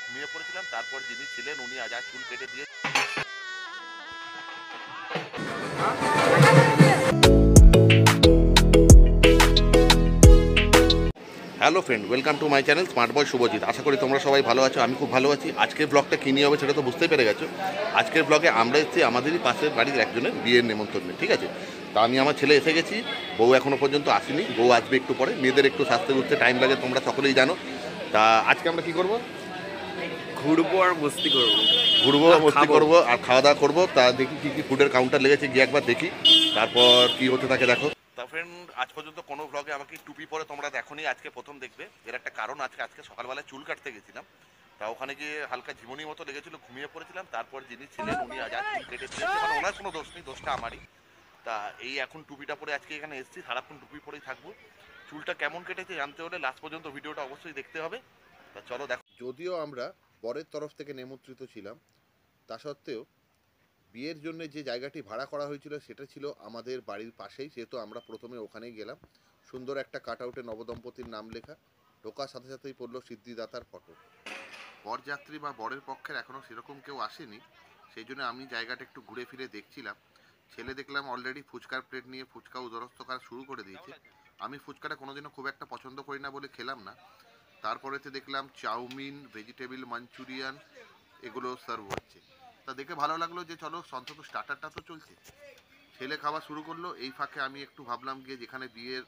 ঘুমিয়ে পড়েছিলাম, তারপর যিনি ছিলেন উনি আজ চুল কেটে দিয়ে। Hello friend, welcome to my channel smart boy Shubhajit. আশা করি তোমরা সবাই ভালো আছো, আমি খুব ভালো আছি। আজকের ব্লগটা কী নিয়ে হবে সেটা তো বুঝতেই পেরে গেছো। আজকের ব্লগে আমরা এসেছি আমাদেরই পাশের বাড়ির একজনের বিয়ের নেমন্তন্নে, ঠিক আছে। তা আমি আমার ছেলে এসে গেছি, বউ এখনও পর্যন্ত আসেনি, বউ আসবে একটু পরে। মেয়েদের একটু সাজতে উঠতে টাইম লাগে, তোমরা সকলেই জানো। তা আজকে আমরা কী করবো? ঘুরবো আর মস্তি করবো। ঘুরবো, মস্তি করবো আর খাওয়া দাওয়া করবো। তা দেখি কী কী ফুডের কাউন্টার লেগেছে, গিয়ে একবার দেখি, তারপর কী হতে থাকে দেখো। তা ফ্রেন্ড, আজ পর্যন্ত কোনো ব্লগে আমাকে টুপি পরে তোমরা দেখোনি, আজকে প্রথম দেখবে। এর একটা কারণ আছে, আজকে সকালবেলায় চুল কাটতে গেছিলাম, তা ওখানে গিয়ে হালকা ঝিমুনি মতো লেগেছিল, ঘুমিয়ে পড়েছিলাম। তারপর যিনি ছিলেন উনি আজ চুল কেটে দিয়েছে, মানে ওনার কোনো দোষ নেই, দোষটা আমারই। তা এই এখন টুপিটা পরে আজকে এখানে এসেছি, সারাক্ষণ টুপি পরেই থাকবো। চুলটা কেমন কেটেছে জানতে হলে লাস্ট পর্যন্ত ভিডিওটা অবশ্যই দেখতে হবে। তা চলো দেখো। যদিও আমরা বরের তরফ থেকে নিমন্ত্রিত ছিলাম, তা সত্ত্বেও বিয়ের জন্য যে জায়গাটি ভাড়া করা হয়েছিল সেটা ছিল আমাদের বাড়ির পাশেই, সেহেতু আমরা প্রথমে ওখানেই গেলাম। সুন্দর একটা কাট আউটে নবদম্পতির নাম লেখা, ঢোকার সাথে সাথেই পড়লো সিদ্ধিদাতার ফটো। বরযাত্রী বা বরের পক্ষের এখনও সেরকম কেউ আসেনি, সেই জন্য আমি জায়গাটা একটু ঘুরে ফিরে দেখছিলাম। ছেলে দেখলাম অলরেডি ফুচকার প্লেট নিয়ে ফুচকা উদরস্থ করা শুরু করে দিয়েছে। আমি ফুচকাটা কোনোদিনও খুব একটা পছন্দ করি না বলে খেলাম না। তারপরেতে দেখলাম চাউমিন, ভেজিটেবল মাঞ্চুরিয়ান এগুলো সার্ভ হচ্ছে। তা দেখে ভালো লাগলো যে চলো অন্তত স্টার্টারটা তো চলছে। ছেলে খাওয়া শুরু করলো, এই ফাঁকে আমি একটু ভাবলাম গিয়ে যেখানে বিয়ের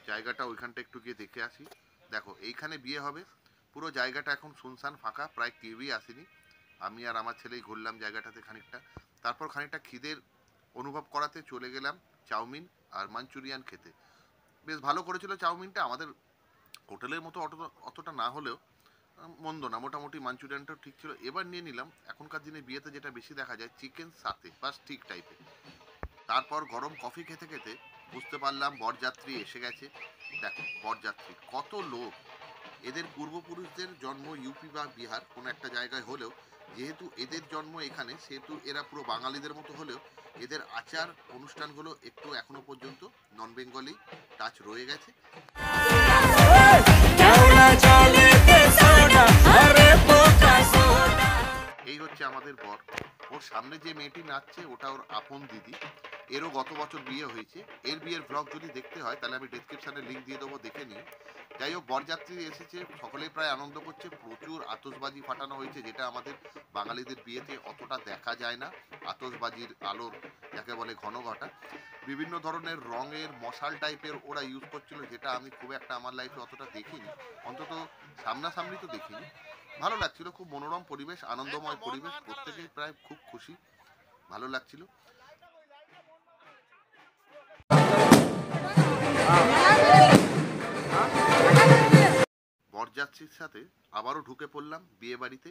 জায়গাটা ওইখানটা একটু গিয়ে দেখে আসি। দেখো এইখানে বিয়ে হবে, পুরো জায়গাটা এখন শুনশান ফাঁকা, প্রায় কেউই আসেনি। আমি আর আমার ছেলেই ঘুরলাম জায়গাটাতে খানিকটা, তারপর খানিকটা খিদের অনুভব করাতে চলে গেলাম চাউমিন আর মাঞ্চুরিয়ান খেতে। বেশ ভালো করেছিল চাউমিনটা, আমাদের হোটেলের মতো অতটা না হলেও মন্দ না, মোটামুটি মাঞ্চুরিয়ানটাও ঠিক ছিল। এবার নিয়ে নিলাম এখনকার দিনে বিয়েতে যেটা বেশি দেখা যায়, চিকেন সাথে বা স্টিক টাইপের। তারপর গরম কফি খেতে খেতে বুঝতে পারলাম বরযাত্রী এসে গেছে। দেখো বরযাত্রী কত লোক, এদের পূর্বপুরুষদের জন্ম ইউপি বা বিহার কোনো একটা জায়গায় হলেও যেহেতু এদের জন্ম এখানে, সেহেতু এরা পুরো বাঙালিদের মতো হলেও এদের আচার অনুষ্ঠানগুলো একটু এখনো পর্যন্ত নন বেঙ্গলি টাচ রয়ে গেছে। এই হচ্ছে আমাদের বর, ওর সামনে যে মেয়েটি নাচছে ওটা ওর আপন দিদি, এরও গত বছর বিয়ে হয়েছে। এর বিয়ের ব্লগ যদি দেখতে হয় তাহলে আমি ডেসক্রিপশনে লিঙ্ক দিয়ে দেবো, দেখে নিই। যাই হোক, বরযাত্রী এসেছে, সকলেই প্রায় আনন্দ করছে, প্রচুর আতশবাজি ফাটানো হয়েছে, যেটা আমাদের বাঙালিদের বিয়েতে অতটা দেখা যায় না। আতশবাজির আলোর যাকে বলে ঘন ঘটা, বিভিন্ন ধরনের রঙের মশাল টাইপের ওরা ইউজ করছিল, যেটা আমি খুব একটা আমার লাইফে অতটা দেখিনি, অন্তত সামনাসামনি তো দেখিনি। ভালো লাগছিল, খুব মনোরম পরিবেশ, আনন্দময় পরিবেশ, প্রত্যেকেই প্রায় খুব খুশি, ভালো লাগছিল। বরযাত্রীর সাথে আবারও ঢুকে পড়লাম বিয়ে বাড়িতে।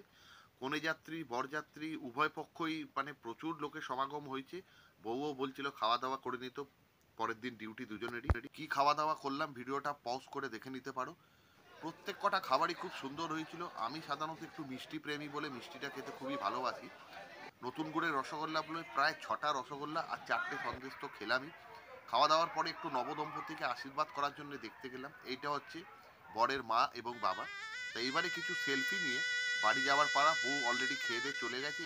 কনে যাত্রী বরযাত্রী উভয় পক্ষই মানে প্রচুর লোকের সমাগম হয়েছে। বউও বলছিল খাওয়া দাওয়া করে নিত, পরের দিন ডিউটি দুজনেরই। কি খাওয়া দাওয়া করলাম ভিডিওটা পজ করে দেখে নিতে পারো। প্রত্যেক কটা খাবারই খুব সুন্দর হয়েছিল। আমি সাধারণত একটু মিষ্টি প্রেমী বলে মিষ্টিটা খেতে খুবই ভালোবাসি। নতুন করে রসগোল্লা বলে প্রায় 6টা রসগোল্লা আর 4টে সন্দেশ তো খেলামই। খাওয়া দাওয়ার পরে একটু নবদম্পতিকে আশীর্বাদ করার জন্য দেখতে গেলাম। এইটা হচ্ছে বরের মা এবং বাবা। তো এইবারে কিছু সেলফি নিয়ে বাড়ি যাওয়ার পাড়া, বউ অলরেডি খেয়ে দিয়ে চলে গেছে।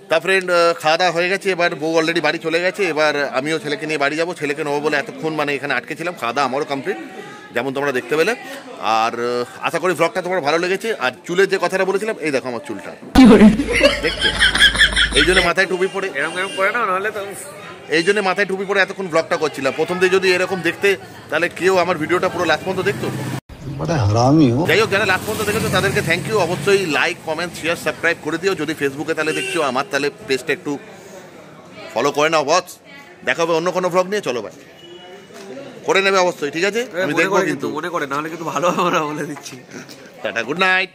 তা ফ্রেন্ড, খাওয়া দাওয়া হয়ে গেছে, এবার বউ অলরেডি বাড়ি চলে গেছে। এবার আমিও ছেলেকে নিয়ে বাড়ি যাবো। ছেলেকে নেবো বলে এতক্ষণ মানে এখানে আটকে ছিলাম। খাওয়া দাওয়া আমারও কমপ্লিট, যেমন তোমরা দেখতে পেলে। আর আশা করি ব্লগটা তোমার ভালো লেগেছে। আর চুলের যে কথাটা বলেছিলাম, এই দেখো আমার চুলটা দেখতে, এই জন্য মাথায় টুপি পরে এরকম করে না, নাহলে তো এই জন্য মাথায় টুপি পরে এতক্ষণ ব্লগটা করছিলাম। প্রথম দিয়ে যদি এরকম দেখতে, তাহলে কেউ আমার ভিডিওটা পুরো লাস্ট পর্যন্ত দেখতো। যাই হোক, যারা লাস্ট পর্যন্ত দেখেছো তাদেরকে থ্যাংক ইউ। অবশ্যই লাইক, কমেন্ট, শেয়ার, সাবস্ক্রাইব করে দিও। যদি ফেসবুকে তাহলে দেখছো আমার, তাহলে পেজটা একটু ফলো করে নাও বস। দেখা হবে অন্য কোনো ব্লগ নিয়ে। চলো ভাই, করে নেবে অবশ্যই, ঠিক আছে? আমি দেখবো কিন্তু, মনে করে, নাহলে কিন্তু ভালো হবে না বলে দিচ্ছি। Tata, good night.